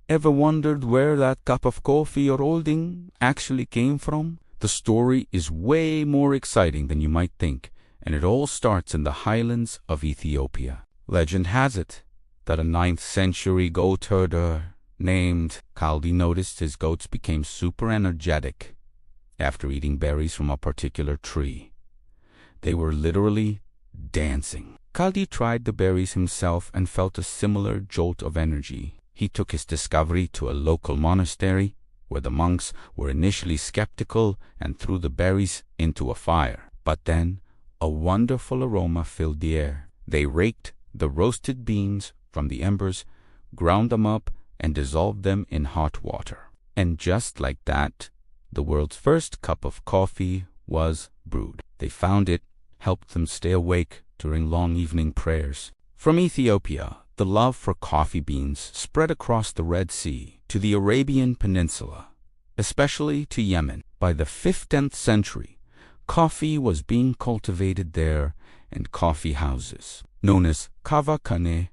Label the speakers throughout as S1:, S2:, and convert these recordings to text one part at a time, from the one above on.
S1: Ever wondered where that cup of coffee you're holding actually came from? The story is way more exciting than you might think, and it all starts in the highlands of Ethiopia. Legend has it that a 9th century goat herder named Kaldi noticed his goats became super energetic after eating berries from a particular tree. They were literally dancing. Kaldi tried the berries himself and felt a similar jolt of energy. He took his discovery to a local monastery, where the monks were initially skeptical and threw the berries into a fire. But then a wonderful aroma filled the air. They raked the roasted beans from the embers, ground them up, and dissolved them in hot water. And just like that, the world's first cup of coffee was brewed. They found it helped them stay awake during long evening prayers. From Ethiopia, the love for coffee beans spread across the Red Sea to the Arabian Peninsula, especially to Yemen. By the 15th century, coffee was being cultivated there, and coffee houses, known as kavakane,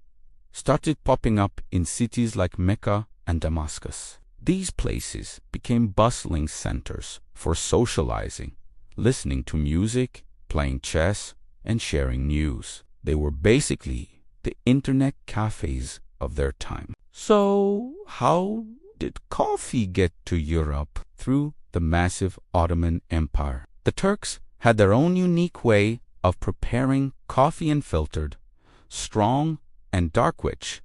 S1: started popping up in cities like Mecca and Damascus. These places became bustling centers for socializing, listening to music, playing chess, and sharing news. They were basically the internet cafes of their time. So, how did coffee get to Europe? Through the massive Ottoman Empire. The Turks had their own unique way of preparing coffee, and filtered, strong, and dark, which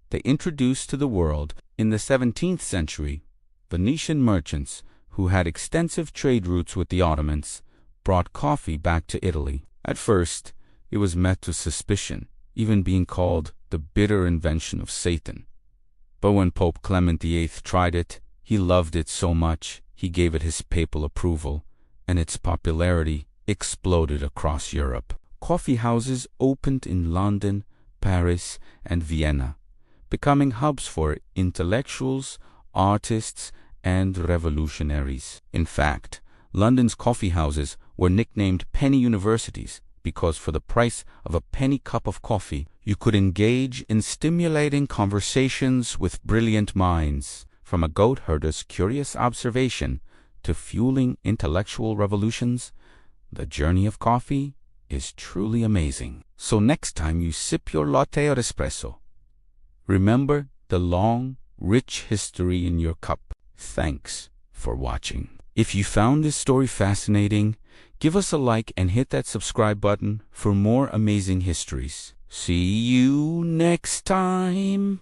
S1: they introduced to the world. In the 17th century. Venetian merchants, who had extensive trade routes with the Ottomans, brought coffee back to Italy. At first, it was met with suspicion, even being called the bitter invention of Satan. But when Pope Clement VIII tried it, he loved it so much he gave it his papal approval, and its popularity exploded across Europe. Coffee houses opened in London, Paris, and Vienna, becoming hubs for intellectuals, artists, and revolutionaries. In fact, London's coffee houses were nicknamed penny universities because for the price of a penny cup of coffee, you could engage in stimulating conversations with brilliant minds. From a goat herder's curious observation to fueling intellectual revolutions, the journey of coffee is truly amazing. So next time you sip your latte or espresso, remember the long, rich history in your cup. Thanks for watching. If you found this story fascinating, give us a like and hit that subscribe button for more amazing histories. See you next time.